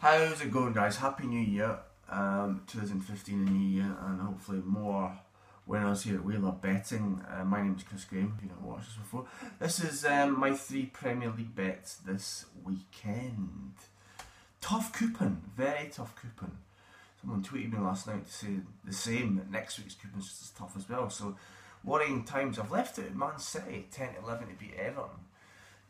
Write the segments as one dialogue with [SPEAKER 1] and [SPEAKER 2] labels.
[SPEAKER 1] How's it going, guys? Happy New Year, 2015 a new year, and hopefully more winners here at Wheeler Betting. My name is Chris Graham, if you haven't watched this before. This is my 3 Premier League bets this weekend. Tough coupon, very tough coupon. Someone tweeted me last night to say the same, that next week's coupon's just as tough as well. So, worrying times. I've left it at Man City, 10-11 to beat Everton.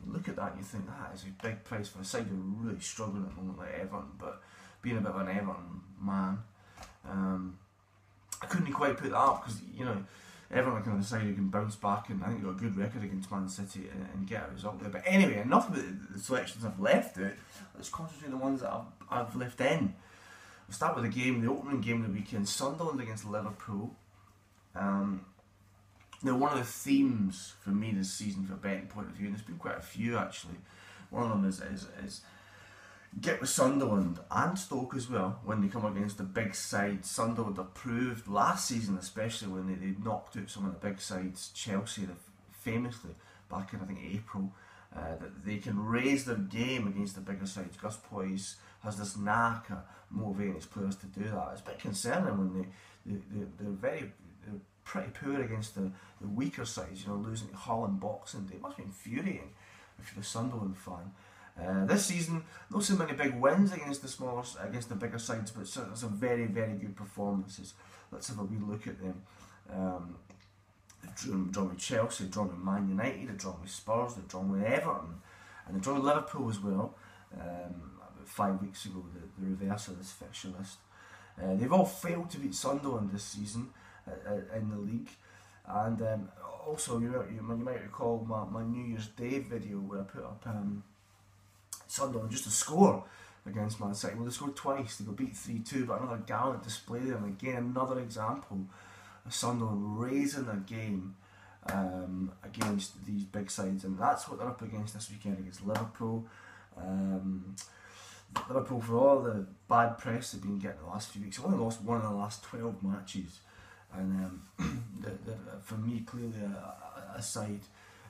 [SPEAKER 1] You look at that and you think that is a big price for a side who are really struggling at the moment like Everton, but being a bit of an Everton man, I couldn't quite put that up because, Everton are kind of the side who can bounce back, and I think they've got a good record against Man City and get a result there. But anyway, enough about the selections I've left out. Let's concentrate on the ones that I've left in. We'll start with the opening game of the weekend, Sunderland against Liverpool. Now, one of the themes for me this season, from a betting point of view, and there's been quite a few actually, one of them is get with Sunderland and Stoke as well when they come against the big sides. Sunderland have proved last season, especially when they knocked out some of the big sides, Chelsea famously back in I think April, that they can raise their game against the bigger sides. Gus Poyet has this knack of motivating his players to do that. It's a bit concerning when they're pretty poor against the weaker sides, losing to Hull and Boxing Day. It must be infuriating if you're a Sunderland fan. This season, not so many big wins against the bigger sides, but some very, very good performances. Let's have a wee look at them. They've drawn with Chelsea, they've drawn with Man United, they've drawn with Spurs, they've drawn with Everton, and they've drawn with Liverpool as well. About 5 weeks ago, the reverse of this fixture list. They've all failed to beat Sunderland this season in the league, and also you might recall my New Year's Day video where I put up Sunderland just to score against Man City. Well, they scored twice, they got beat 3-2, but another gallant display there, and again another example of Sunderland raising their game against these big sides, and that's what they're up against this weekend against Liverpool. Liverpool, for all the bad press they've been getting the last few weeks, they've only lost one of the last 12 matches. And for me, clearly a side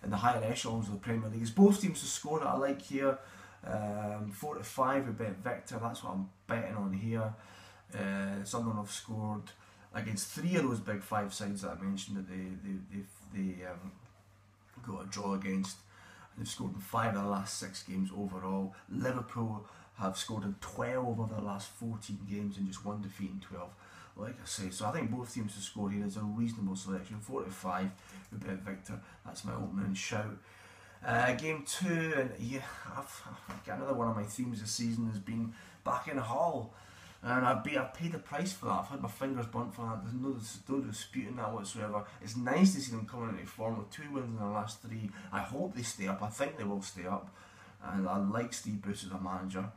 [SPEAKER 1] in the higher echelons of the Premier League. It's both teams to score that I like here. 4-5 we bet Victor, that's what I'm betting on here. Sunderland have scored against 3 of those big 5 sides that I mentioned that they got a draw against. They've scored in 5 of the last 6 games overall. Liverpool have scored in 12 of their last 14 games and just 1 defeat in 12. Like I say, so I think both teams to score here is a reasonable selection. 4-5 we bet Victor. That's my opening shout. Game 2, and yeah, I've got another one of my themes this season has been back in Hull, and I've paid the price for that. I've had my fingers burnt for that. There's no disputing that whatsoever. It's nice to see them coming into form with 2 wins in the last 3. I hope they stay up. I think they will stay up, and I like Steve Bruce as a manager.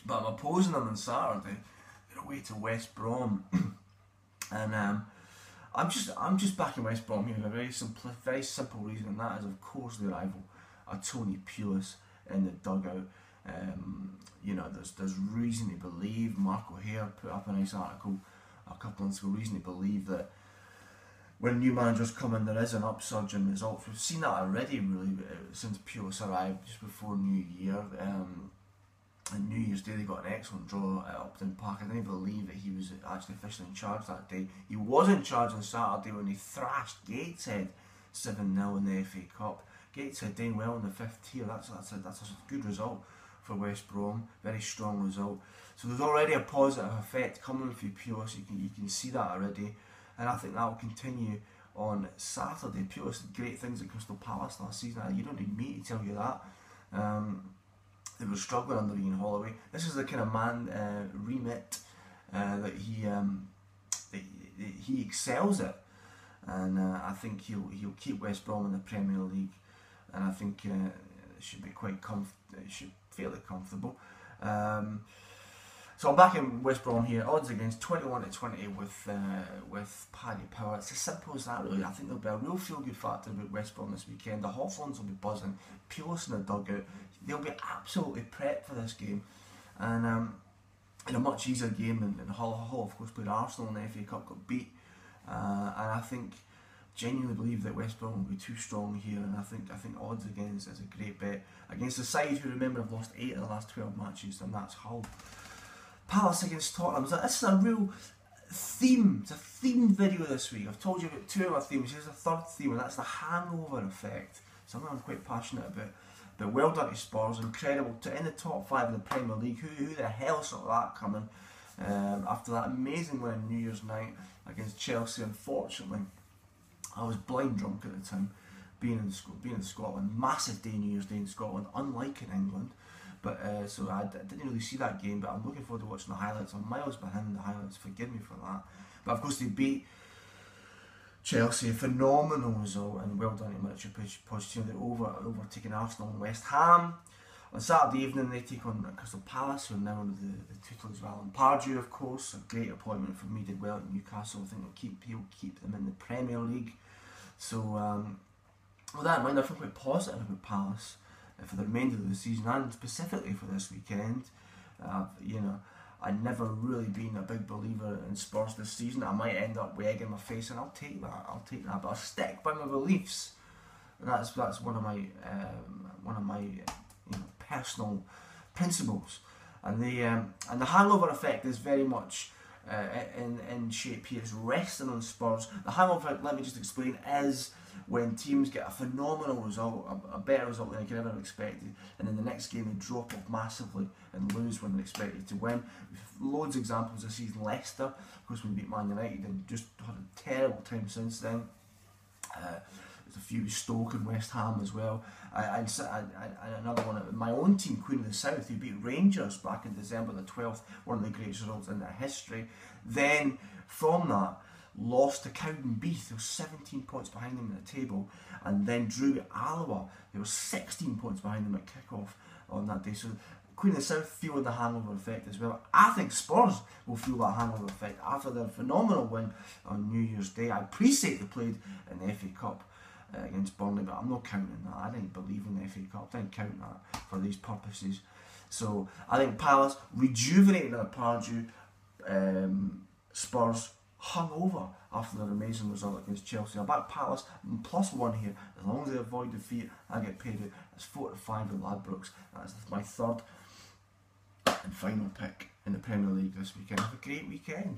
[SPEAKER 1] But I'm opposing them on Saturday. They're away to West Brom, and I'm just backing West Brom here for a very simple reason, and that is of course the arrival of Tony Pulis in the dugout. There's reason to believe, Mark O'Hare put up a nice article a couple of months ago, reason to believe that when new managers come in there is an upsurge in results. We've seen that already really since Pulis arrived just before New Year. On New Year's Day they got an excellent draw at Upton Park. I didn't believe that he was actually officially in charge that day. He was in charge on Saturday when he thrashed Gateshead 7-0 in the FA Cup. Gateshead doing well in the 5th tier. That's a good result for West Brom. Very strong result. So there's already a positive effect coming through Pulis. You can see that already, and I think that will continue on Saturday. Pulis did great things at Crystal Palace last season. You don't need me to tell you that. They were struggling under Ian Holloway. This is the kind of man remit that he excels at, and I think he'll keep West Brom in the Premier League, and I think it should be it should fairly comfortable. So I'm back in West Brom here. Odds against 21-20 with Paddy Power. It's as simple as that, really. I think there'll be a real feel-good factor about West Brom this weekend. The Hawthorns will be buzzing. Pulis in the dugout. They'll be absolutely prepped for this game. And in a much easier game than Hull. Hull, of course, played Arsenal in the FA Cup, got beat. And I think genuinely believe that West Brom will be too strong here, and I think odds against is a great bet against the side who, remember, have lost 8 of the last 12 matches, and that's Hull. Palace against Tottenham. So this is a real theme. It's a themed video this week. I've told you about 2 of my themes. Here's the 3rd theme, and that's the hangover effect. Something I'm quite passionate about. But well done to Spurs. Incredible to in the top 5 in the Premier League. Who the hell saw that coming? After that amazing win on New Year's night against Chelsea, unfortunately, I was blind drunk at the time, being in Scotland. Massive day, New Year's Day in Scotland, unlike in England. But so I didn't really see that game, but I'm looking forward to watching the highlights. I'm miles behind the highlights, forgive me for that. But of course they beat Chelsea, a phenomenal result, and well done to Mauricio Pochettino. They're overtaking Arsenal and West Ham. On Saturday evening they take on Crystal Palace, who are now under the tutelage of Alan Pardew, of course. A great appointment for me, did well at Newcastle. I think he'll keep them in the Premier League. So with that in mind, I feel quite positive about Palace for the remainder of the season, and specifically for this weekend. You know, I've never really been a big believer in Spurs this season. I might end up with egg in my face, and I'll take that. But I'll stick by my beliefs. And that's one of my personal principles. And the hangover effect is very much in shape here. It's resting on Spurs. The hangover effect, let me just explain, is when teams get a phenomenal result, a better result than they could ever have expected, and then the next game they drop off massively and lose when they're expected to win. We've loads of examples this season. Leicester, of course, when we beat Man United, and just had a terrible time since then. There's a few Stoke and West Ham as well. And another one, my own team, Queen of the South, who beat Rangers back in December the 12th, one of the greatest results in their history. Then, from that, lost to Cowdenbeath, they were 17 points behind them in the table, and then drew at Alloa, they were 16 points behind them at kick-off on that day. So Queen of the South feeling the hangover effect as well. I think Spurs will feel that hangover effect after their phenomenal win on New Year's Day. I appreciate they played in the FA Cup against Burnley, but I'm not counting that. I didn't believe in the FA Cup, I didn't count that for these purposes. So I think Palace rejuvenated their Pardew, Spurs hung over after their amazing result against Chelsea. I'll back Palace +1 here. As long as they avoid defeat, I get paid out. It's 4-5 with Ladbrokes. That's my 3rd and final pick in the Premier League this weekend. Have a great weekend.